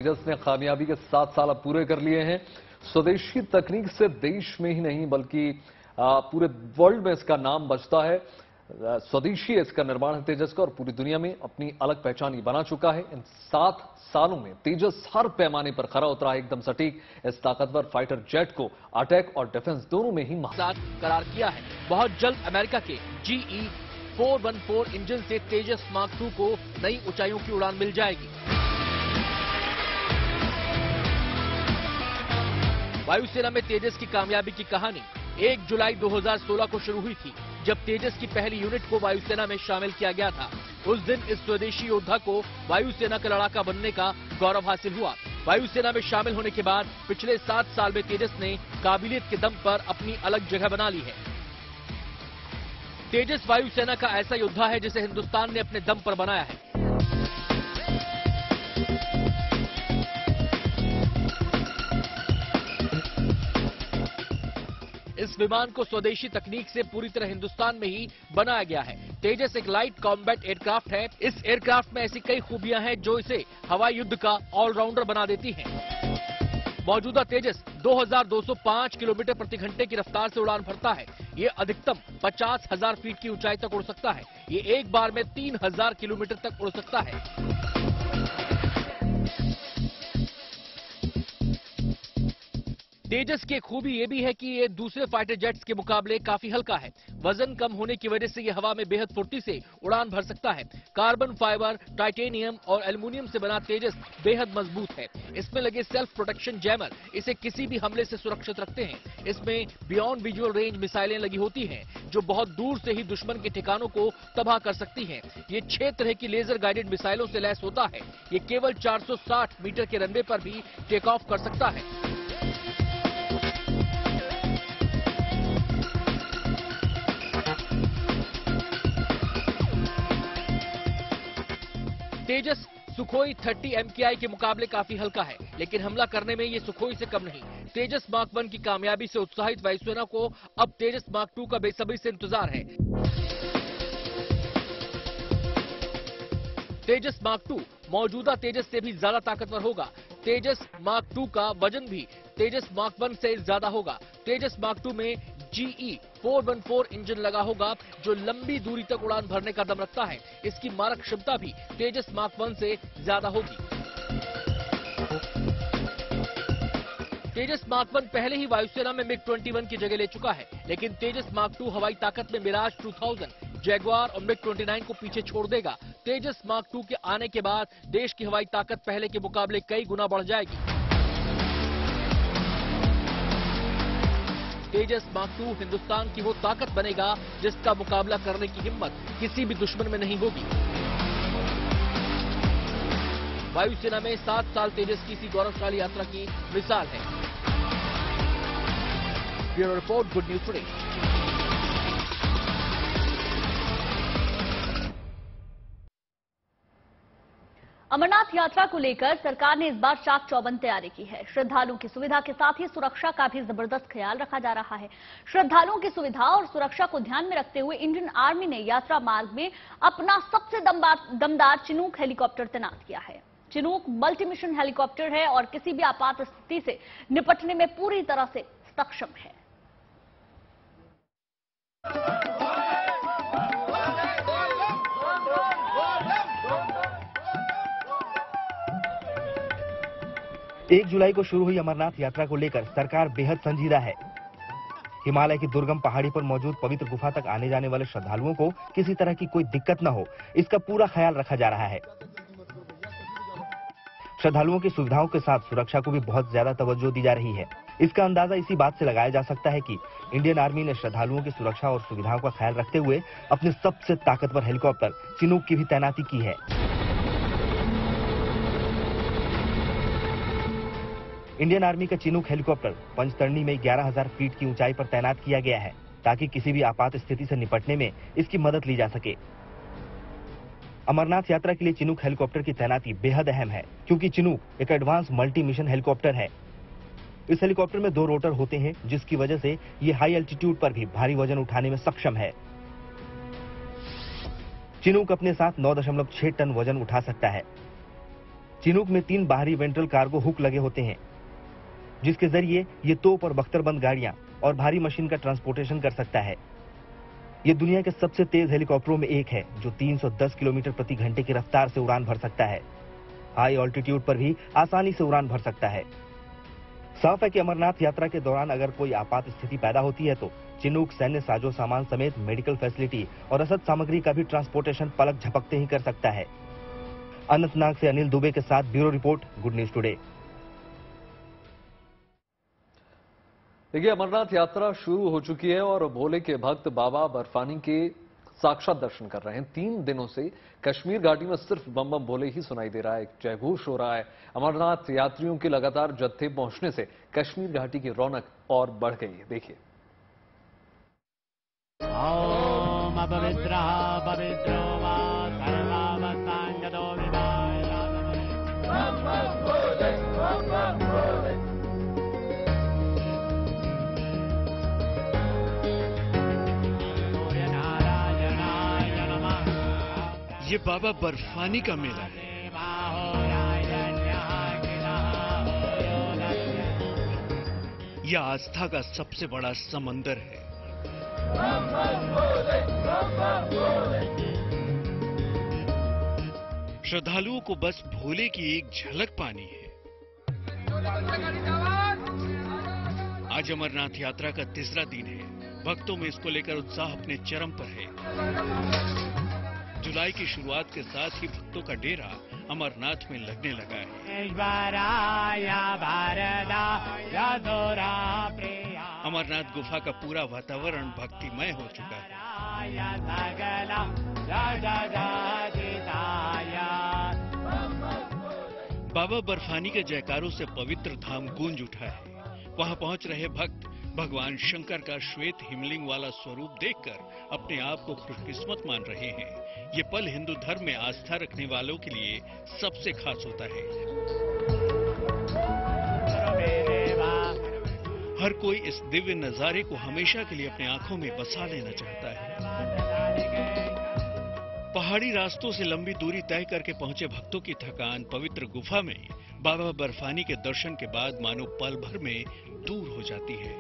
तेजस ने कामयाबी के 7 साल अब पूरे कर लिए हैं। स्वदेशी तकनीक से देश में ही नहीं बल्कि पूरे वर्ल्ड में इसका नाम बचता है। स्वदेशी इसका निर्माण है तेजस का और पूरी दुनिया में अपनी अलग पहचान ही बना चुका है। इन 7 सालों में तेजस हर पैमाने पर खरा उतरा है, एकदम सटीक। इस ताकतवर फाइटर जेट को अटैक और डिफेंस दोनों में ही करार किया है। बहुत जल्द अमेरिका के GE 414 इंजन से तेजस मार्क 2 को नई ऊंचाइयों की उड़ान मिल जाएगी। वायुसेना में तेजस की कामयाबी की कहानी 1 जुलाई 2016 को शुरू हुई थी, जब तेजस की पहली यूनिट को वायुसेना में शामिल किया गया था। उस दिन इस स्वदेशी योद्धा को वायुसेना का लड़ाका बनने का गौरव हासिल हुआ। वायुसेना में शामिल होने के बाद पिछले 7 साल में तेजस ने काबिलियत के दम पर अपनी अलग जगह बना ली है। तेजस वायुसेना का ऐसा योद्धा है जिसे हिंदुस्तान ने अपने दम पर बनाया है। इस विमान को स्वदेशी तकनीक से पूरी तरह हिंदुस्तान में ही बनाया गया है। तेजस एक लाइट कॉम्बैट एयरक्राफ्ट है। इस एयरक्राफ्ट में ऐसी कई खूबियां हैं जो इसे हवाई युद्ध का ऑलराउंडर बना देती हैं। मौजूदा तेजस 2205 किलोमीटर प्रति घंटे की रफ्तार से उड़ान भरता है। ये अधिकतम 50,000 फीट की ऊंचाई तक उड़ सकता है। ये एक बार में 3000 किलोमीटर तक उड़ सकता है। तेजस की खूबी ये भी है कि ये दूसरे फाइटर जेट्स के मुकाबले काफी हल्का है। वजन कम होने की वजह से ये हवा में बेहद फुर्ती से उड़ान भर सकता है। कार्बन फाइबर, टाइटेनियम और एल्युमिनियम से बना तेजस बेहद मजबूत है। इसमें लगे सेल्फ प्रोटेक्शन जैमर इसे किसी भी हमले से सुरक्षित रखते हैं। इसमें बियॉन्ड विजुअल रेंज मिसाइलें लगी होती हैं, जो बहुत दूर से ही दुश्मन के ठिकानों को तबाह कर सकती हैं। ये 6 तरह की लेजर गाइडेड मिसाइलों से लैस होता है। ये केवल 460 मीटर के रनवे पर भी टेक ऑफ कर सकता है। तेजस सुखोई 30 MKI के मुकाबले काफी हल्का है, लेकिन हमला करने में ये सुखोई से कम नहीं। तेजस मार्क 1 की कामयाबी से उत्साहित वायुसेना को अब तेजस मार्क 2 का बेसब्री से इंतजार है। तेजस मार्क 2 मौजूदा तेजस से भी ज्यादा ताकतवर होगा। तेजस मार्क 2 का वजन भी तेजस मार्क 1 से ज्यादा होगा। तेजस मार्क 2 में GE 414 इंजन लगा होगा, जो लंबी दूरी तक उड़ान भरने का दम रखता है। इसकी मारक क्षमता भी तेजस मार्क 1 से ज्यादा होगी। तेजस मार्क 1 पहले ही वायुसेना में MiG-21 की जगह ले चुका है, लेकिन तेजस मार्क 2 हवाई ताकत में मिराज 2000, जैगुआर और MiG-29 को पीछे छोड़ देगा। तेजस मार्क 2 के आने के बाद देश की हवाई ताकत पहले के मुकाबले कई गुना बढ़ जाएगी। तेजस मार्क 2 हिंदुस्तान की वो ताकत बनेगा जिसका मुकाबला करने की हिम्मत किसी भी दुश्मन में नहीं होगी। वायुसेना में 7 साल तेजस की इसी गौरवशाली यात्रा की मिसाल है। Bureau report, good news today. Amarnath यात्रा को लेकर सरकार ने इस बार चाक चौबंद तैयारी की है। श्रद्धालुओं की सुविधा के साथ ही सुरक्षा का भी जबरदस्त ख्याल रखा जा रहा है। श्रद्धालुओं की सुविधा और सुरक्षा को ध्यान में रखते हुए इंडियन आर्मी ने यात्रा मार्ग में अपना सबसे दमदार चिनूक हेलीकॉप्टर तैनात किया है। चिनूक मल्टी मिशन हेलीकॉप्टर है और किसी भी आपात स्थिति से निपटने में पूरी तरह से सक्षम है। एक जुलाई को शुरू हुई अमरनाथ यात्रा को लेकर सरकार बेहद संजीदा है। हिमालय की दुर्गम पहाड़ी पर मौजूद पवित्र गुफा तक आने जाने वाले श्रद्धालुओं को किसी तरह की कोई दिक्कत न हो, इसका पूरा ख्याल रखा जा रहा है। श्रद्धालुओं की सुविधाओं के साथ सुरक्षा को भी बहुत ज्यादा तवज्जो दी जा रही है। इसका अंदाजा इसी बात से लगाया जा सकता है कि इंडियन आर्मी ने श्रद्धालुओं की सुरक्षा और सुविधाओं का ख्याल रखते हुए अपने सबसे ताकतवर हेलीकॉप्टर चिनूक की भी तैनाती की है। इंडियन आर्मी का चिनूक हेलीकॉप्टर पंचतरणी में 11,000 फीट की ऊंचाई पर तैनात किया गया है, ताकि किसी भी आपात स्थिति से निपटने में इसकी मदद ली जा सके। अमरनाथ यात्रा के लिए चिनूक हेलीकॉप्टर की तैनाती बेहद अहम है, क्योंकि चिनूक एक एडवांस मल्टी मिशन हेलीकॉप्टर है। इस हेलीकॉप्टर में 2 रोटर होते हैं, जिसकी वजह से ये हाई एल्टीट्यूड पर भी भारी वजन उठाने में सक्षम है। चिनूक अपने साथ 9.6 टन वजन उठा सकता है। चिनूक में 3 बाहरी वेंट्रल कार्गो हुक लगे होते हैं, जिसके जरिए ये तोप और बख्तरबंद गाड़ियां और भारी मशीन का ट्रांसपोर्टेशन कर सकता है। ये दुनिया के सबसे तेज हेलीकॉप्टरों में एक है, जो 310 किलोमीटर प्रति घंटे की रफ्तार से उड़ान भर सकता है। हाई ऑल्टीट्यूड पर भी आसानी से उड़ान भर सकता है। साफ है कि अमरनाथ यात्रा के दौरान अगर कोई आपात स्थिति पैदा होती है तो चिनूक सैन्य साजो सामान समेत मेडिकल फैसिलिटी और रसद सामग्री का भी ट्रांसपोर्टेशन पलक झपकते ही कर सकता है। अनंतनाग से अनिल दुबे के साथ bureau report, good news today. देखिए, अमरनाथ यात्रा शुरू हो चुकी है और भोले के भक्त बाबा बर्फानी के साक्षात दर्शन कर रहे हैं। 3 दिनों से कश्मीर घाटी में सिर्फ बम बम भोले ही सुनाई दे रहा है, जयघोष हो रहा है। अमरनाथ यात्रियों के लगातार जत्थे पहुंचने से कश्मीर घाटी की रौनक और बढ़ गई है। देखिए, ओम अपवित्रः पवित्रो वा सर्वावस्थांगतो ये बाबा बर्फानी का मेला है। यह आस्था का सबसे बड़ा समंदर है। श्रद्धालुओं को बस भोले की एक झलक पानी है। आज अमरनाथ यात्रा का तीसरा दिन है। भक्तों में इसको लेकर उत्साह अपने चरम पर है। जुलाई की शुरुआत के साथ ही भक्तों का डेरा अमरनाथ में लगने लगा है। अमरनाथ गुफा का पूरा वातावरण भक्तिमय हो चुका है। बाबा बर्फानी के जयकारों से पवित्र धाम गूंज उठा है। वहां पहुंच रहे भक्त भगवान शंकर का श्वेत हिमलिंग वाला स्वरूप देखकर अपने आप को खुशकिस्मत मान रहे हैं। ये पल हिंदू धर्म में आस्था रखने वालों के लिए सबसे खास होता है। हर कोई इस दिव्य नजारे को हमेशा के लिए अपनी आंखों में बसा लेना चाहता है। पहाड़ी रास्तों से लंबी दूरी तय करके पहुंचे भक्तों की थकान पवित्र गुफा में बाबा बर्फानी के दर्शन के बाद मानो पल भर में दूर हो जाती है।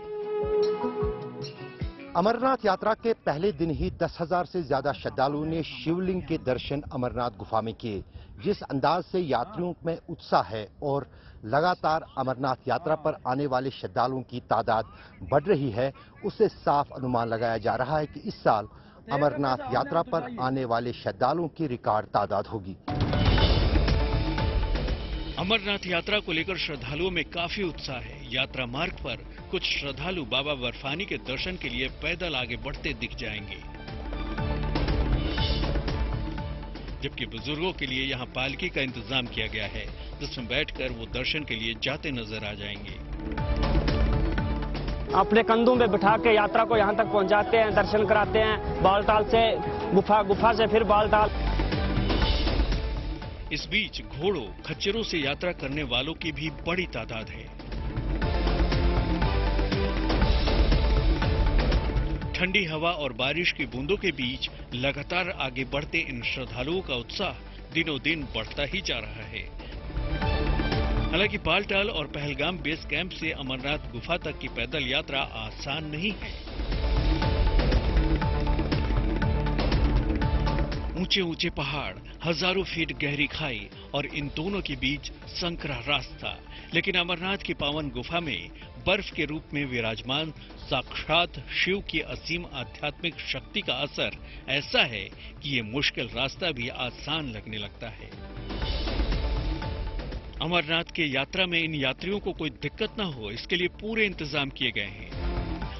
अमरनाथ यात्रा के पहले दिन ही 10,000 से ज्यादा श्रद्धालुओं ने शिवलिंग के दर्शन अमरनाथ गुफा में किए। जिस अंदाज से यात्रियों में उत्साह है और लगातार अमरनाथ यात्रा पर आने वाले श्रद्धालुओं की तादाद बढ़ रही है, उससे साफ अनुमान लगाया जा रहा है कि इस साल अमरनाथ यात्रा पर आने वाले श्रद्धालुओं की रिकॉर्ड तादाद होगी। अमरनाथ यात्रा को लेकर श्रद्धालुओं में काफी उत्साह है। यात्रा मार्ग पर कुछ श्रद्धालु बाबा बर्फानी के दर्शन के लिए पैदल आगे बढ़ते दिख जाएंगे, जबकि बुजुर्गों के लिए यहां पालकी का इंतजाम किया गया है, जिसमें बैठकर वो दर्शन के लिए जाते नजर आ जाएंगे। अपने कंधों में बिठा के यात्रा को यहां तक पहुंचाते हैं, दर्शन कराते हैं, बालताल से गुफा से फिर बालताल। इस बीच घोड़ों खच्चरों से यात्रा करने वालों की भी बड़ी तादाद है। ठंडी हवा और बारिश की बूंदों के बीच लगातार आगे बढ़ते इन श्रद्धालुओं का उत्साह दिनों दिन बढ़ता ही जा रहा है। हालांकि बालटाल और पहलगाम बेस कैंप से अमरनाथ गुफा तक की पैदल यात्रा आसान नहीं है। ऊंचे ऊंचे पहाड़, हजारों फीट गहरी खाई और इन दोनों के बीच संकरा रास्ता। लेकिन अमरनाथ की पावन गुफा में बर्फ के रूप में विराजमान साक्षात शिव की असीम आध्यात्मिक शक्ति का असर ऐसा है कि ये मुश्किल रास्ता भी आसान लगने लगता है। अमरनाथ के यात्रा में इन यात्रियों को कोई दिक्कत न हो, इसके लिए पूरे इंतजाम किए गए हैं।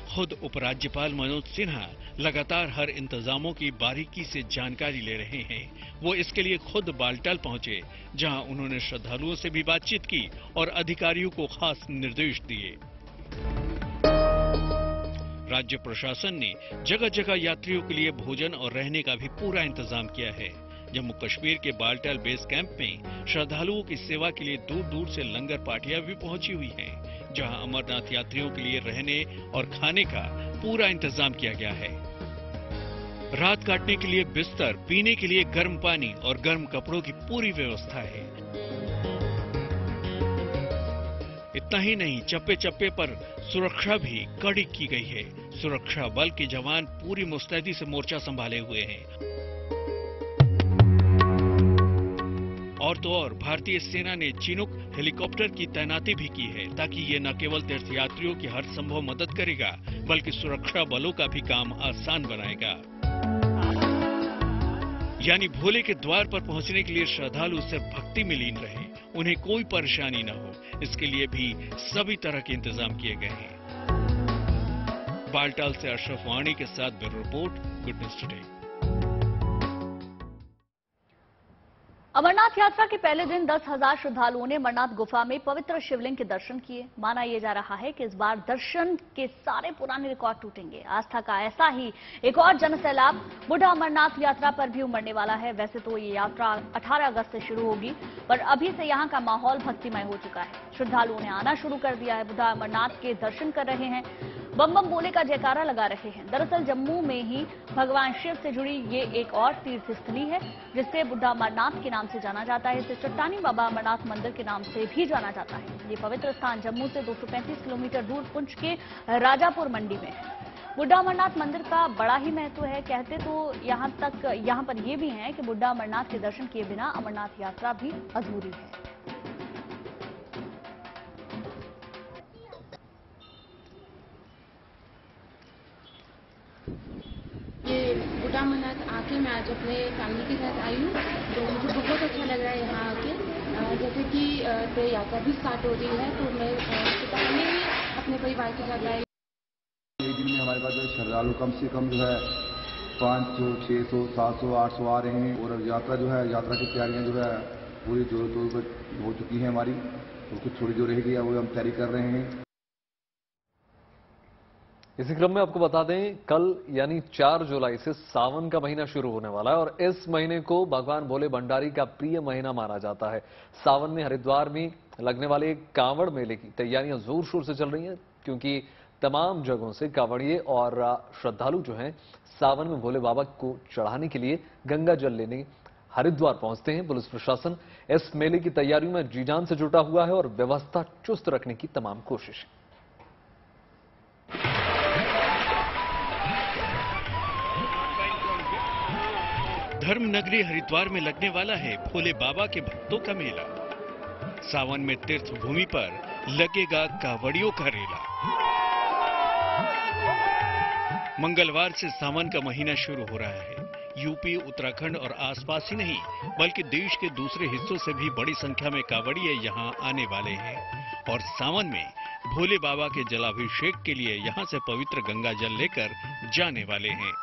खुद उपराज्यपाल मनोज सिन्हा लगातार हर इंतजामों की बारीकी से जानकारी ले रहे हैं। वो इसके लिए खुद बालटाल पहुंचे, जहां उन्होंने श्रद्धालुओं से भी बातचीत की और अधिकारियों को खास निर्देश दिए। राज्य प्रशासन ने जगह जगह यात्रियों के लिए भोजन और रहने का भी पूरा इंतजाम किया है। जम्मू कश्मीर के बालटाल बेस कैंप में श्रद्धालुओं की सेवा के लिए दूर दूर से लंगर पार्टियां भी पहुंची हुई हैं, जहां अमरनाथ यात्रियों के लिए रहने और खाने का पूरा इंतजाम किया गया है। रात काटने के लिए बिस्तर, पीने के लिए गर्म पानी और गर्म कपड़ों की पूरी व्यवस्था है। इतना ही नहीं, चप्पे चप्पे पर सुरक्षा भी कड़ी की गई है। सुरक्षा बल के जवान पूरी मुस्तैदी से मोर्चा संभाले हुए हैं। और तो और भारतीय सेना ने चिनूक हेलीकॉप्टर की तैनाती भी की है, ताकि ये न केवल तीर्थयात्रियों की हर संभव मदद करेगा, बल्कि सुरक्षा बलों का भी काम आसान बनाएगा। यानी भोले के द्वार पर पहुंचने के लिए श्रद्धालु सिर्फ भक्ति में लीन रहे, उन्हें कोई परेशानी न हो, इसके लिए भी सभी तरह के इंतजाम किए गए हैं। बालटाल से अशरफ वाणी के साथ bureau report, good news today. Amarnath यात्रा के पहले दिन 10,000 श्रद्धालुओं ने अमरनाथ गुफा में पवित्र शिवलिंग के दर्शन किए। माना यह जा रहा है कि इस बार दर्शन के सारे पुराने रिकॉर्ड टूटेंगे। आस्था का ऐसा ही एक और जनसैलाब बुढ़ा अमरनाथ यात्रा पर भी उमड़ने वाला है। वैसे तो ये यात्रा 18 अगस्त से शुरू होगी, पर अभी से यहाँ का माहौल भक्तिमय हो चुका है। श्रद्धालुओं ने आना शुरू कर दिया है, बुढ़ा अमरनाथ के दर्शन कर रहे हैं, बम बम बोले का जयकारा लगा रहे हैं। दरअसल जम्मू में ही भगवान शिव से जुड़ी ये एक और तीर्थ स्थली है, जिसे बुढ़ा अमरनाथ के नाम से जाना जाता है। इसे चट्टानी बाबा अमरनाथ मंदिर के नाम से भी जाना जाता है। ये पवित्र स्थान जम्मू से 235 किलोमीटर दूर पुंछ के राजापुर मंडी में है। बुढ़ा अमरनाथ मंदिर का बड़ा ही महत्व है। कहते तो यहाँ पर यह भी है कि बुढ़ा अमरनाथ के दर्शन किए बिना अमरनाथ यात्रा भी अधूरी है। बुढ़ा अमरनाथ आके मैं आज अपने फैमिली के साथ आई हूँ, तो मुझे बहुत अच्छा लग रहा है यहाँ आके। जैसे कि यात्रा भी स्टार्ट हो रही है, तो मैं पहले ही अपने परिवार के साथ आई। एक दिन में हमारे पास जो श्रद्धालु कम से कम जो है 500, 600, 700, 800 आ रहे हैं। और यात्रा की तैयारियाँ जो है पूरी जोरों तोड़ पर हो चुकी है हमारी, तो कुछ थोड़ी जो रहेगी वो हम तैयारी कर रहे हैं। इसी क्रम में आपको बता दें, कल यानी 4 जुलाई से सावन का महीना शुरू होने वाला है और इस महीने को भगवान भोले भंडारी का प्रिय महीना माना जाता है। सावन में हरिद्वार में लगने वाले कांवड़ मेले की तैयारियां जोर शोर से चल रही हैं, क्योंकि तमाम जगहों से कांवड़िए और श्रद्धालु जो हैं सावन में भोले बाबा को चढ़ाने के लिए गंगा जल लेने हरिद्वार पहुंचते हैं। पुलिस प्रशासन इस मेले की तैयारियों में जी जान से जुटा हुआ है और व्यवस्था चुस्त रखने की तमाम कोशिश। धर्म नगरी हरिद्वार में लगने वाला है भोले बाबा के भक्तों का मेला। सावन में तीर्थ भूमि पर लगेगा कांवड़ियों का रेला। मंगलवार से सावन का महीना शुरू हो रहा है। यूपी, उत्तराखंड और आसपास ही नहीं, बल्कि देश के दूसरे हिस्सों से भी बड़ी संख्या में कांवड़िए यहां आने वाले हैं और सावन में भोले बाबा के जलाभिषेक के लिए यहां से पवित्र गंगा जल लेकर जाने वाले हैं।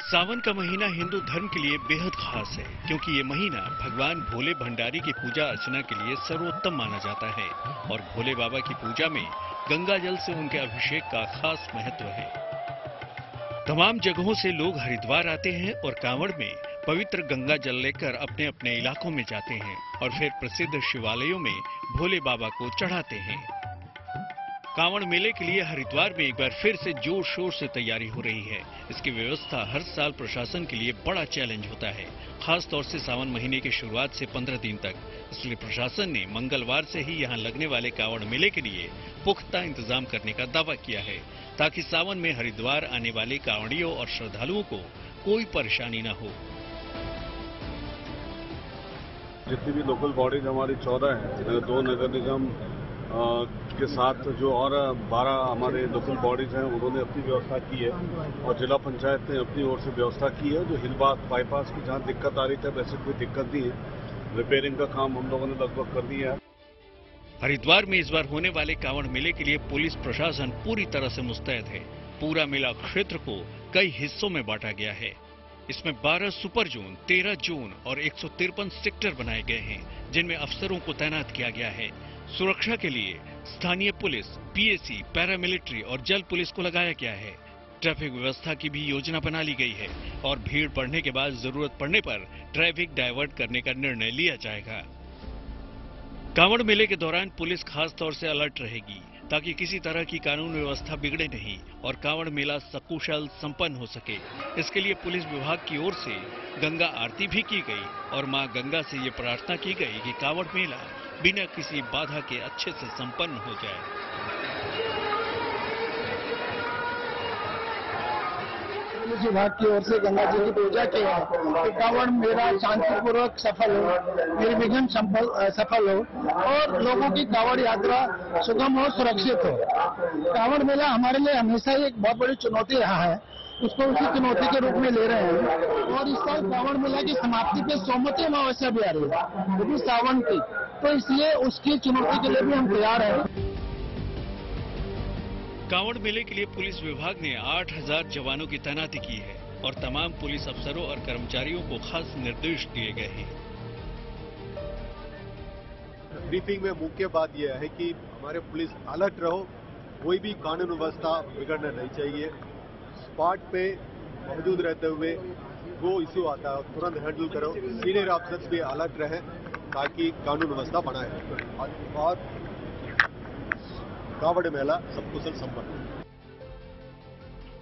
सावन का महीना हिंदू धर्म के लिए बेहद खास है, क्योंकि ये महीना भगवान भोले भंडारी की पूजा अर्चना के लिए सर्वोत्तम माना जाता है और भोले बाबा की पूजा में गंगा जल से उनके अभिषेक का खास महत्व है। तमाम जगहों से लोग हरिद्वार आते हैं और कांवड़ में पवित्र गंगा जल लेकर अपने अपने इलाकों में जाते हैं और फिर प्रसिद्ध शिवालयों में भोले बाबा को चढ़ाते हैं। कांवड़ मेले के लिए हरिद्वार में एक बार फिर से जोर शोर से तैयारी हो रही है। इसकी व्यवस्था हर साल प्रशासन के लिए बड़ा चैलेंज होता है, खास तौर से सावन महीने की शुरुआत से 15 दिन तक। इसलिए प्रशासन ने मंगलवार से ही यहां लगने वाले कांवड़ मेले के लिए पुख्ता इंतजाम करने का दावा किया है, ताकि सावन में हरिद्वार आने वाले कांवड़ियों और श्रद्धालुओं को कोई परेशानी न हो। जितनी भी लोकल बॉडीज हमारी 14 है, 2 नगर निगम के साथ जो और 12 हमारे लोकल बॉडीज हैं, उन्होंने अपनी व्यवस्था की है और जिला पंचायत ने अपनी ओर से व्यवस्था की है। जो हिलबात बाईपास की जहाँ दिक्कत आ रही थी, वैसे कोई दिक्कत नहीं है। रिपेयरिंग का काम हम लोगों ने लगभग कर दिया है। हरिद्वार में इस बार होने वाले कांवड़ मेले के लिए पुलिस प्रशासन पूरी तरह से मुस्तैद है। पूरा मेला क्षेत्र को कई हिस्सों में बांटा गया है। इसमें 12 सुपर जोन, 13 जोन और 153 सेक्टर बनाए गए हैं, जिनमें अफसरों को तैनात किया गया है। सुरक्षा के लिए स्थानीय पुलिस, पीएसी, पैरामिलिट्री और जल पुलिस को लगाया गया है। ट्रैफिक व्यवस्था की भी योजना बना ली गई है और भीड़ बढ़ने के बाद जरूरत पड़ने पर ट्रैफिक डायवर्ट करने का निर्णय लिया जाएगा। कांवड़ मेले के दौरान पुलिस खास तौर से अलर्ट रहेगी। ताकि किसी तरह की कानून व्यवस्था बिगड़े नहीं और कांवड़ मेला सकुशल संपन्न हो सके। इसके लिए पुलिस विभाग की ओर से गंगा आरती भी की गई और मां गंगा से ये प्रार्थना की गई कि कांवड़ मेला बिना किसी बाधा के अच्छे से संपन्न हो जाए। पुलिस विभाग की ओर से गंगा जी की पूजा की है कि कांवड़ मेला शांतिपूर्वक सफल हो, निर्विघ्न सफल हो और लोगों की कांवड़ यात्रा सुगम हो, सुरक्षित हो। कांवड़ मेला हमारे लिए हमेशा ही एक बहुत बड़ी चुनौती रहा है, उसको उसी चुनौती के रूप में ले रहे हैं। और इस साल कांवड़ मेला की समाप्ति पे सोमवती अमावस्या भी आ रही है, वो भी सावन की, तो इसलिए उसकी चुनौती के लिए भी हम तैयार हैं। कांवड़ मेले के लिए पुलिस विभाग ने 8000 जवानों की तैनाती की है और तमाम पुलिस अफसरों और कर्मचारियों को खास निर्देश दिए गए हैं। ब्रीफिंग में मुख्य बात यह है कि हमारे पुलिस अलर्ट रहो, कोई भी कानून व्यवस्था बिगड़ना नहीं चाहिए। स्पॉट पे मौजूद रहते हुए वो इश्यू आता है तुरंत हैंडल करो। सीनियर ऑफिसर्स भी अलर्ट रहे ताकि कानून व्यवस्था बनाए और कांवड़ मेला सब कुशल संपन्न।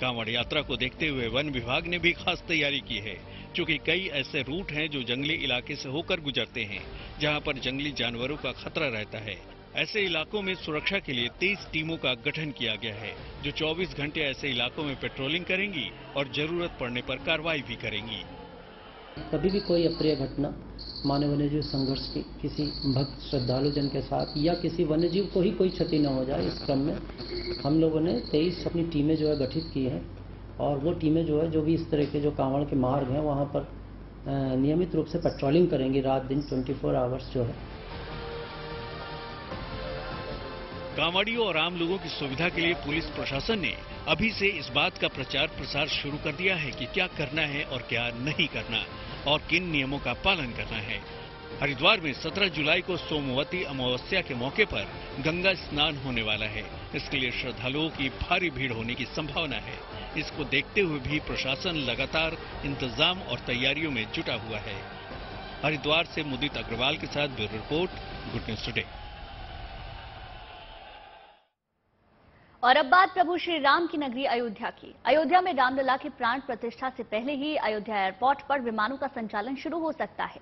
कांवड़ यात्रा को देखते हुए वन विभाग ने भी खास तैयारी की है, क्योंकि कई ऐसे रूट हैं जो जंगली इलाके से होकर गुजरते हैं, जहां पर जंगली जानवरों का खतरा रहता है। ऐसे इलाकों में सुरक्षा के लिए 23 टीमों का गठन किया गया है, जो 24 घंटे ऐसे इलाकों में पेट्रोलिंग करेंगी और जरूरत पड़ने पर कार्रवाई भी करेंगी। कभी भी कोई अप्रिय घटना मानव वन्यजीव संघर्ष की किसी भक्त श्रद्धालु जन के साथ या किसी वन्यजीव को ही कोई क्षति न हो जाए, इस क्रम में हम लोगों ने 23 अपनी टीमें जो है गठित की हैं और वो टीमें जो है जो भी इस तरह के जो कांवड़ के मार्ग हैं वहाँ पर नियमित रूप से पेट्रोलिंग करेंगी, रात दिन 24 आवर्स जो है। कांवड़ियों और आम लोगों की सुविधा के लिए पुलिस प्रशासन ने अभी से इस बात का प्रचार प्रसार शुरू कर दिया है कि क्या करना है और क्या नहीं करना और किन नियमों का पालन करना है। हरिद्वार में 17 जुलाई को सोमवती अमावस्या के मौके पर गंगा स्नान होने वाला है। इसके लिए श्रद्धालुओं की भारी भीड़ होने की संभावना है। इसको देखते हुए भी प्रशासन लगातार इंतजाम और तैयारियों में जुटा हुआ है। हरिद्वार से मुदित अग्रवाल के साथ bureau report, good news today. और अब बात प्रभु श्री राम की नगरी अयोध्या की। अयोध्या में रामलला की प्राण प्रतिष्ठा से पहले ही अयोध्या एयरपोर्ट पर विमानों का संचालन शुरू हो सकता है।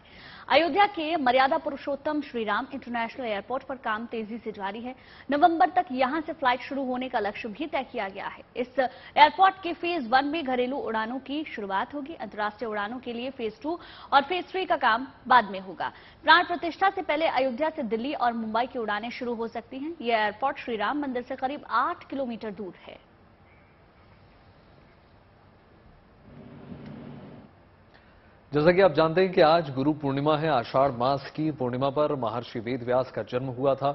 अयोध्या के मर्यादा पुरुषोत्तम श्री राम इंटरनेशनल एयरपोर्ट पर काम तेजी से जारी है। नवंबर तक यहां से फ्लाइट शुरू होने का लक्ष्य भी तय किया गया है। इस एयरपोर्ट के फेज 1 में घरेलू उड़ानों की शुरुआत होगी। अंतर्राष्ट्रीय उड़ानों के लिए फेज 2 और फेज 3 का काम बाद में होगा। प्राण प्रतिष्ठा से पहले अयोध्या से दिल्ली और मुंबई की उड़ानें शुरू हो सकती हैं। यह एयरपोर्ट श्री राम मंदिर से करीब 8 किलोमीटर दूर है। जैसा कि आप जानते हैं कि आज गुरु पूर्णिमा है। आषाढ़ मास की पूर्णिमा पर महर्षि वेद व्यास का जन्म हुआ था।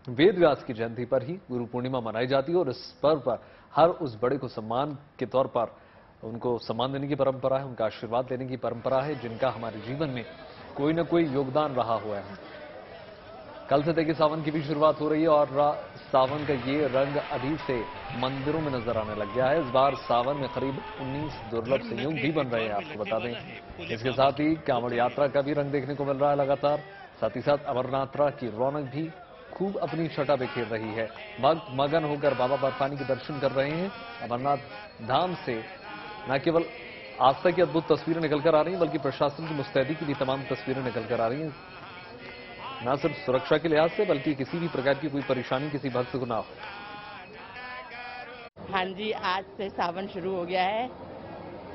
वेद व्यास की जयंती पर ही गुरु पूर्णिमा मनाई जाती है और इस पर्व पर हर उस बड़े को सम्मान के तौर पर उनको सम्मान देने की परंपरा है, उनका आशीर्वाद लेने की परंपरा है, जिनका हमारे जीवन में कोई न कोई योगदान रहा हुआ है। कल से देखिए सावन की भी शुरुआत हो रही है और सावन का ये रंग अभी से मंदिरों में नजर आने लग गया है। इस बार सावन में करीब 19 दुर्लभ संयोग भी बन रहे हैं, आपको बता दें। इसके साथ ही कांवड़ यात्रा का भी रंग देखने को मिल रहा है लगातार। साथ ही साथ अमरनाथ की रौनक भी खूब अपनी छटा बिखेर रही है। भक्त मगन होकर बाबा बर्फानी के दर्शन कर रहे हैं। अमरनाथ धाम से न केवल आस्था की अद्भुत तस्वीरें निकलकर आ रही हैं, बल्कि प्रशासन की मुस्तैदी की भी तमाम तस्वीरें निकलकर आ रही हैं। न सिर्फ सुरक्षा के लिहाज से, बल्कि किसी भी प्रकार की कोई परेशानी किसी भक्त को ना हो। हाँ जी, आज से सावन शुरू हो गया है।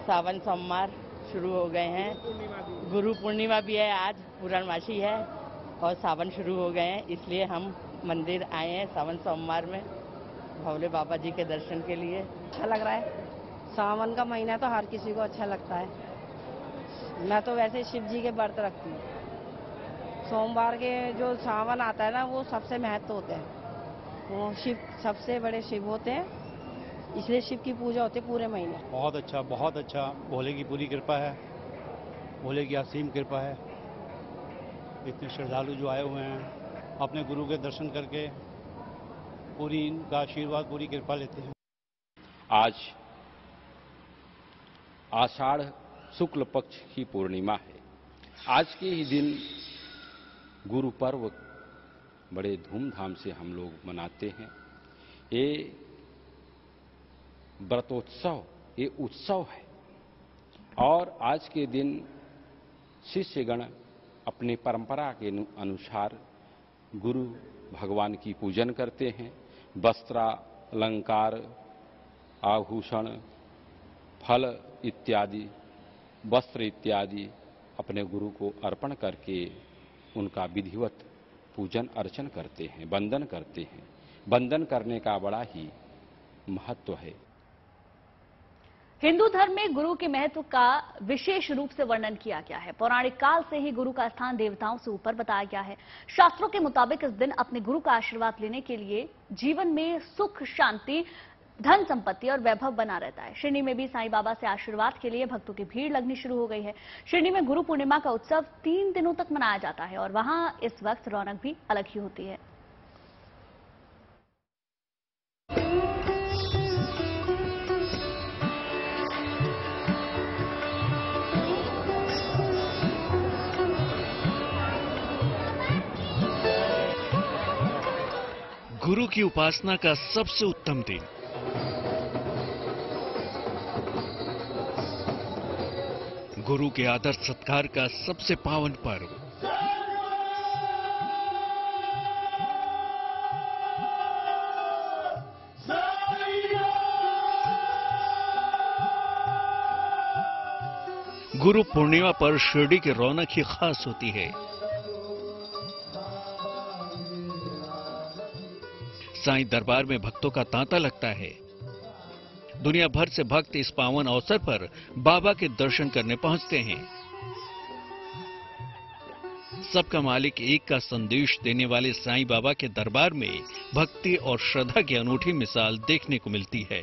सावन सोमवार शुरू हो गए हैं। गुरु पूर्णिमा भी है, आज पूर्णमासी है और सावन शुरू हो गए हैं। इसलिए हम मंदिर आए हैं सावन सोमवार में भोले बाबा जी के दर्शन के लिए। अच्छा लग रहा है। सावन का महीना तो हर किसी को अच्छा लगता है। मैं तो वैसे शिव जी के व्रत रखती हूँ। सोमवार के जो सावन आता है ना, वो सबसे महत्व होते हैं। वो शिव सबसे बड़े शिव होते हैं, इसलिए शिव की पूजा होती है पूरे महीने। बहुत अच्छा। भोले की पूरी कृपा है, भोले की असीम कृपा है। इतने श्रद्धालु जो आए हुए हैं अपने गुरु के दर्शन करके पूरी इनका आशीर्वाद, पूरी कृपा लेते हैं। आज आषाढ़ शुक्ल पक्ष की पूर्णिमा है। आज के ही दिन गुरु पर्व बड़े धूमधाम से हम लोग मनाते हैं। ये व्रतोत्सव, ये उत्सव है और आज के दिन शिष्यगण अपनी परंपरा के अनुसार गुरु भगवान की पूजन करते हैं। वस्त्र, अलंकार, आभूषण, फल इत्यादि, वस्त्र इत्यादि अपने गुरु को अर्पण करके उनका विधिवत पूजन अर्चन करते हैं, वंदन करते हैं। वंदन करने का बड़ा ही महत्व है। हिंदू धर्म में गुरु के महत्व का विशेष रूप से वर्णन किया गया है। पौराणिक काल से ही गुरु का स्थान देवताओं से ऊपर बताया गया है। शास्त्रों के मुताबिक इस दिन अपने गुरु का आशीर्वाद लेने के लिए जीवन में सुख, शांति, धन संपत्ति और वैभव बना रहता है। शिरडी में भी साईं बाबा से आशीर्वाद के लिए भक्तों की भीड़ लगनी शुरू हो गई है। शिरडी में गुरु पूर्णिमा का उत्सव 3 दिनों तक मनाया जाता है और वहां इस वक्त रौनक भी अलग ही होती है। गुरु की उपासना का सबसे उत्तम दिन, गुरु के आदर सत्कार का सबसे पावन पर्व, गुरु पूर्णिमा पर शिरडी की रौनक ही खास होती है। साईं दरबार में भक्तों का तांता लगता है। दुनिया भर से भक्त इस पावन अवसर पर बाबा के दर्शन करने पहुंचते हैं। सबका मालिक एक का संदेश देने वाले साईं बाबा के दरबार में भक्ति और श्रद्धा की अनूठी मिसाल देखने को मिलती है।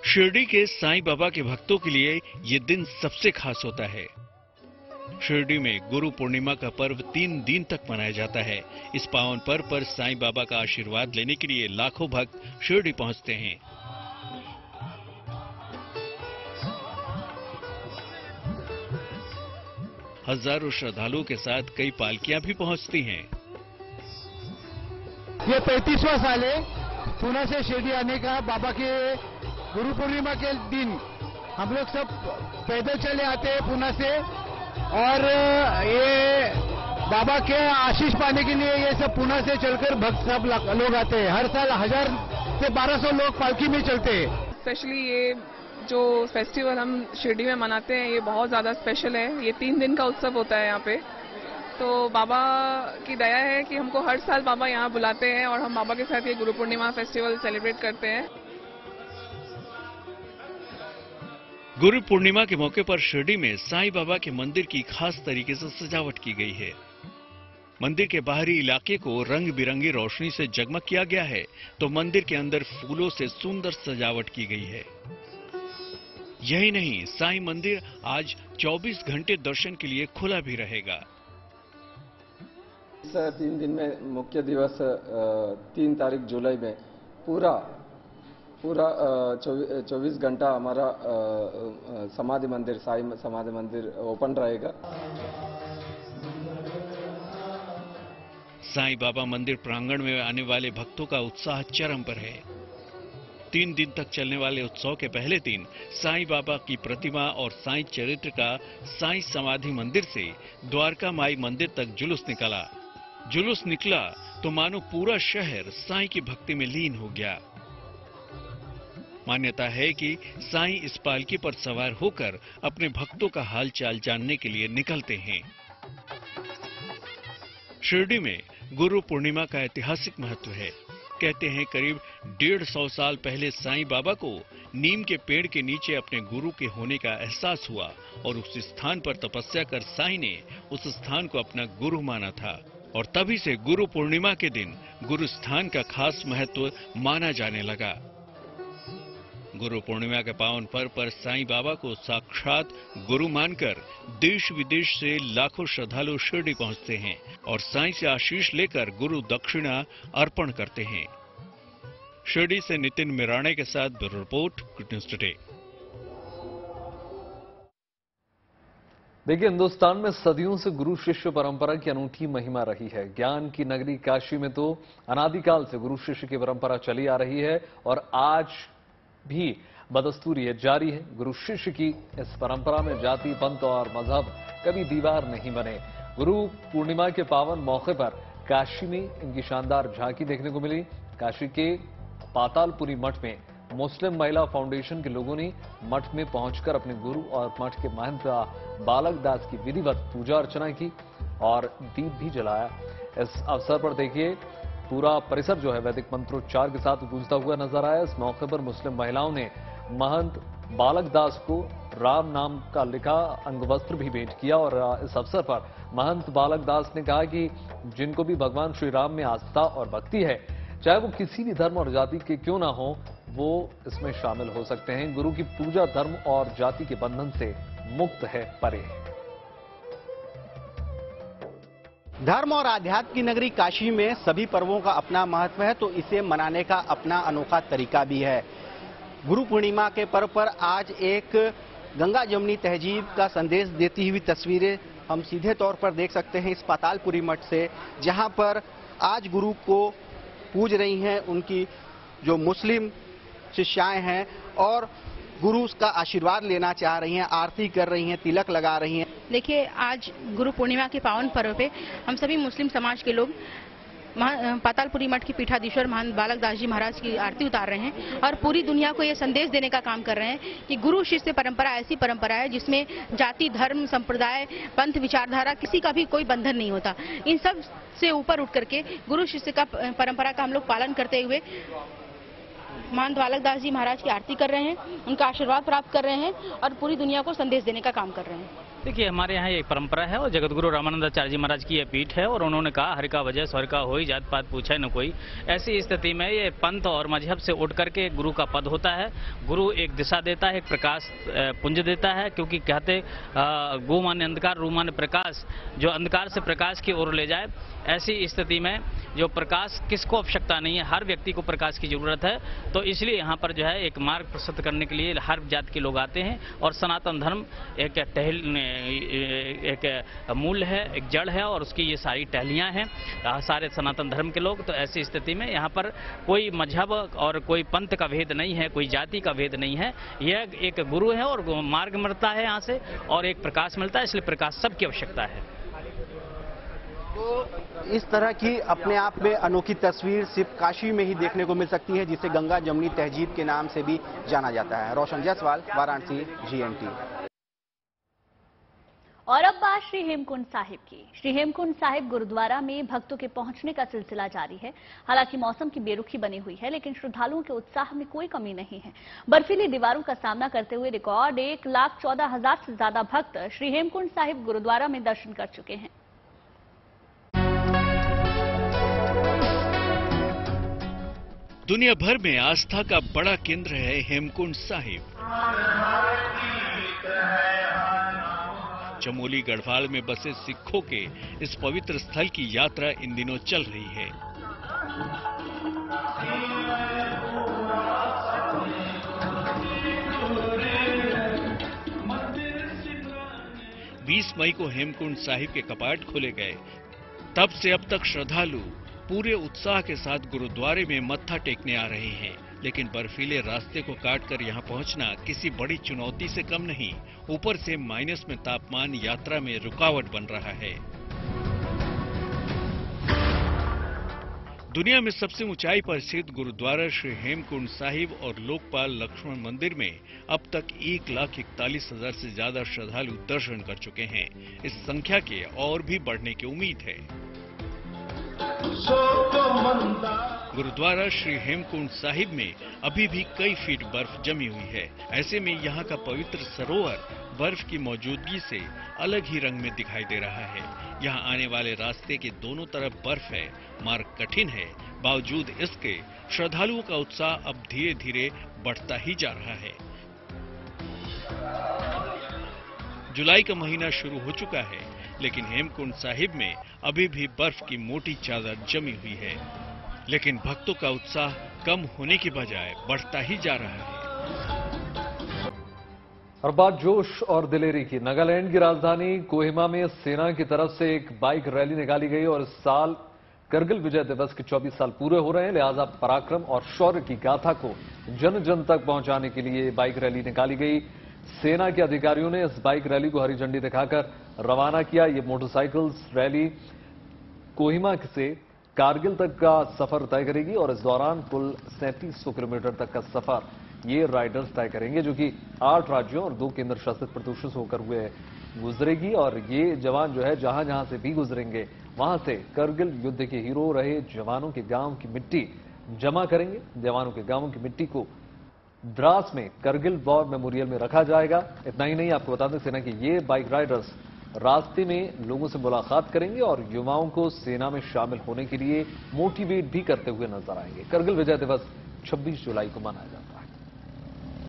शिरडी के साईं बाबा के भक्तों के लिए ये दिन सबसे खास होता है। शिरडी में गुरु पूर्णिमा का पर्व 3 दिन तक मनाया जाता है। इस पावन पर्व पर साईं बाबा का आशीर्वाद लेने के लिए लाखों भक्त शिरडी पहुंचते हैं। हजारों श्रद्धालुओं के साथ कई पालकियां भी पहुंचती हैं। ये 35वां साल है पुणे से शिरडी आने का। बाबा के गुरु पूर्णिमा के दिन हम लोग सब पैदल चले आते हैं पुणे से और ये बाबा के आशीष पाने के लिए ये सब पुणे से चलकर भक्त सब लोग आते हैं। हर साल 1000 से 1200 लोग पालकी में चलते हैं। स्पेशली ये जो फेस्टिवल हम शिरडी में मनाते हैं ये बहुत ज़्यादा स्पेशल है। ये 3 दिन का उत्सव होता है यहाँ पे। तो बाबा की दया है कि हमको हर साल बाबा यहाँ बुलाते हैं और हम बाबा के साथ ये गुरु पूर्णिमा फेस्टिवल सेलिब्रेट करते हैं। गुरु पूर्णिमा के मौके पर शिरडी में साईं बाबा के मंदिर की खास तरीके से सजावट की गई है। मंदिर के बाहरी इलाके को रंग बिरंगी रोशनी से जगमग किया गया है, तो मंदिर के अंदर फूलों से सुंदर सजावट की गई है। यही नहीं, साईं मंदिर आज 24 घंटे दर्शन के लिए खुला भी रहेगा। इस 3 दिन में मुख्य दिवस 3 तारीख जुलाई में पूरा 24 घंटा हमारा समाधि मंदिर, साईं समाधि मंदिर ओपन रहेगा। साईं बाबा मंदिर प्रांगण में आने वाले भक्तों का उत्साह चरम पर है। 3 दिन तक चलने वाले उत्सव के पहले दिन साईं बाबा की प्रतिमा और साईं चरित्र का साईं समाधि मंदिर से द्वारका माई मंदिर तक जुलूस निकला तो मानो पूरा शहर साईं की भक्ति में लीन हो गया। मान्यता है कि साईं इस पालकी पर सवार होकर अपने भक्तों का हालचाल जानने के लिए निकलते हैं। शिरडी में गुरु पूर्णिमा का ऐतिहासिक महत्व है। कहते हैं करीब 150 साल पहले साईं बाबा को नीम के पेड़ के नीचे अपने गुरु के होने का एहसास हुआ और उस स्थान पर तपस्या कर साईं ने उस स्थान को अपना गुरु माना था और तभी से गुरु पूर्णिमा के दिन गुरु स्थान का खास महत्व माना जाने लगा। गुरु पूर्णिमा के पावन पर्व पर साईं बाबा को साक्षात गुरु मानकर देश विदेश से लाखों श्रद्धालु शिरडी पहुंचते हैं और साईं से आशीष लेकर गुरु दक्षिणा अर्पण करते हैं। शिरडी से नितिन मिराणे के साथ bureau report, good news today. देखिए, हिंदुस्तान में सदियों से गुरु शिष्य परंपरा की अनूठी महिमा रही है। ज्ञान की नगरी काशी में तो अनादिकाल से गुरु शिष्य की परंपरा चली आ रही है और आज भी बदस्तूर ये जारी है। गुरु शिष्य की इस परंपरा में जाति, पंथ और मजहब कभी दीवार नहीं बने। गुरु पूर्णिमा के पावन मौके पर काशी में इनकी शानदार झांकी देखने को मिली। काशी के पातालपुरी मठ में मुस्लिम महिला फाउंडेशन के लोगों ने मठ में पहुंचकर अपने गुरु और मठ के महंत बालक दास की विधिवत पूजा अर्चना की और दीप भी जलाया। इस अवसर पर देखिए, पूरा परिसर जो है वैदिक मंत्रोच्चार के साथ गूंजता हुआ नजर आया। इस मौके पर मुस्लिम महिलाओं ने महंत बालक दास को राम नाम का लिखा अंगवस्त्र भी भेंट किया और इस अवसर पर महंत बालक दास ने कहा कि जिनको भी भगवान श्री राम में आस्था और भक्ति है, चाहे वो किसी भी धर्म और जाति के क्यों ना हो, वो इसमें शामिल हो सकते हैं। गुरु की पूजा धर्म और जाति के बंधन से मुक्त है, परे है। धर्म और आध्यात्म की नगरी काशी में सभी पर्वों का अपना महत्व है, तो इसे मनाने का अपना अनोखा तरीका भी है। गुरु पूर्णिमा के पर्व पर आज एक गंगा जमुनी तहजीब का संदेश देती हुई तस्वीरें हम सीधे तौर पर देख सकते हैं इस पातालपुरी मठ से, जहां पर आज गुरु को पूज रही हैं उनकी जो मुस्लिम शिष्याएं हैं और गुरु का आशीर्वाद लेना चाह रही हैं, आरती कर रही हैं, तिलक लगा रही हैं। देखिए, आज गुरु पूर्णिमा के पावन पर्व पे हम सभी मुस्लिम समाज के लोग पातालपुरी मठ के पीठाधीश्वर महंत बालक दास जी महाराज की आरती उतार रहे हैं और पूरी दुनिया को ये संदेश देने का काम कर रहे हैं कि गुरु शिष्य परंपरा ऐसी परंपरा है जिसमें जाति, धर्म, संप्रदाय, पंथ, विचारधारा किसी का भी कोई बंधन नहीं होता। इन सब से ऊपर उठ करके गुरु शिष्य का परंपरा का हम लोग पालन करते हुए महंत बालक दास जी महाराज की आरती कर रहे हैं, उनका आशीर्वाद प्राप्त कर रहे हैं और पूरी दुनिया को संदेश देने का काम कर रहे हैं। देखिए, हमारे यहाँ एक परंपरा है और जगत गुरु रामानंदाचार्य जी महाराज की यह पीठ है और उन्होंने कहा, हरि का वजह स्वर का होई, जात पात पूछे न कोई। ऐसी स्थिति में ये पंथ और मजहब से उठ करके गुरु का पद होता है। गुरु एक दिशा देता है, एक प्रकाश पुंज देता है, क्योंकि कहते गु माने अंधकार, रू माने प्रकाश, जो अंधकार से प्रकाश की ओर ले जाए। ऐसी स्थिति में जो प्रकाश किसको आवश्यकता नहीं है, हर व्यक्ति को प्रकाश की जरूरत है। तो इसलिए यहाँ पर जो है एक मार्ग प्रशस्त करने के लिए हर जात के लोग आते हैं और सनातन धर्म एक मूल है, एक जड़ है और उसकी ये सारी टहलियां हैं सारे सनातन धर्म के लोग। तो ऐसी स्थिति में यहाँ पर कोई मजहब और कोई पंथ का भेद नहीं है, कोई जाति का भेद नहीं है। यह एक गुरु है और मार्ग मिलता है यहाँ से और एक प्रकाश मिलता है, इसलिए प्रकाश सबकी आवश्यकता है। तो इस तरह की अपने आप में अनोखी तस्वीर सिर्फ काशी में ही देखने को मिल सकती है, जिसे गंगा जमुनी तहजीब के नाम से भी जाना जाता है। रोशन जायसवाल, वाराणसी, GNT। और अब बात श्री हेमकुंड साहिब की। श्री हेमकुंड साहिब गुरुद्वारा में भक्तों के पहुंचने का सिलसिला जारी है। हालांकि मौसम की बेरुखी बनी हुई है, लेकिन श्रद्धालुओं के उत्साह में कोई कमी नहीं है। बर्फीली दीवारों का सामना करते हुए रिकॉर्ड 1,14,000 से ज्यादा भक्त श्री हेमकुंड साहिब गुरुद्वारा में दर्शन कर चुके हैं। दुनिया भर में आस्था का बड़ा केंद्र है हेमकुंड साहिब। चमोली गढ़वाल में बसे सिखों के इस पवित्र स्थल की यात्रा इन दिनों चल रही है। बीस मई को हेमकुंड साहिब के कपाट खोले गए। तब से अब तक श्रद्धालु पूरे उत्साह के साथ गुरुद्वारे में मत्था टेकने आ रहे हैं, लेकिन बर्फीले रास्ते को काटकर यहां पहुंचना किसी बड़ी चुनौती से कम नहीं। ऊपर से माइनस में तापमान यात्रा में रुकावट बन रहा है। दुनिया में सबसे ऊंचाई पर स्थित गुरुद्वारा श्री हेमकुंड साहिब और लोकपाल लक्ष्मण मंदिर में अब तक 1,41,000 से ज्यादा श्रद्धालु दर्शन कर चुके हैं। इस संख्या के और भी बढ़ने की उम्मीद है। गुरुद्वारा श्री हेमकुंड साहिब में अभी भी कई फीट बर्फ जमी हुई है। ऐसे में यहाँ का पवित्र सरोवर बर्फ की मौजूदगी से अलग ही रंग में दिखाई दे रहा है। यहाँ आने वाले रास्ते के दोनों तरफ बर्फ है, मार्ग कठिन है। बावजूद इसके श्रद्धालुओं का उत्साह अब धीरे धीरे बढ़ता ही जा रहा है। जुलाई का महीना शुरू हो चुका है, लेकिन हेमकुंड साहिब में अभी भी बर्फ की मोटी चादर जमी हुई है। लेकिन भक्तों का उत्साह कम होने की बजाय बढ़ता ही जा रहा है। और बात जोश और दिलेरी की। नागालैंड की राजधानी कोहिमा में सेना की तरफ से एक बाइक रैली निकाली गई और इस साल करगिल विजय दिवस के 24 साल पूरे हो रहे हैं, लिहाजा पराक्रम और शौर्य की गाथा को जन जन तक पहुंचाने के लिए बाइक रैली निकाली गई। सेना के अधिकारियों ने इस बाइक रैली को हरी झंडी दिखाकर रवाना किया। ये मोटरसाइकिल्स रैली कोहिमा से कारगिल तक का सफर तय करेगी और इस दौरान कुल 3700 किलोमीटर तक का सफर ये राइडर्स तय करेंगे, जो कि 8 राज्यों और 2 केंद्र शासित प्रदेशों से होकर हुए गुजरेगी। और ये जवान जो है जहां जहां से भी गुजरेंगे वहां से करगिल युद्ध के हीरो रहे जवानों के गांव की मिट्टी जमा करेंगे। जवानों के गांवों की मिट्टी को द्रास में करगिल वॉर मेमोरियल में रखा जाएगा। इतना ही नहीं, आपको बता दें सेना के ये बाइक राइडर्स रास्ते में लोगों से मुलाकात करेंगे और युवाओं को सेना में शामिल होने के लिए मोटिवेट भी करते हुए नजर आएंगे। करगिल विजय दिवस 26 जुलाई को मनाया जाता है।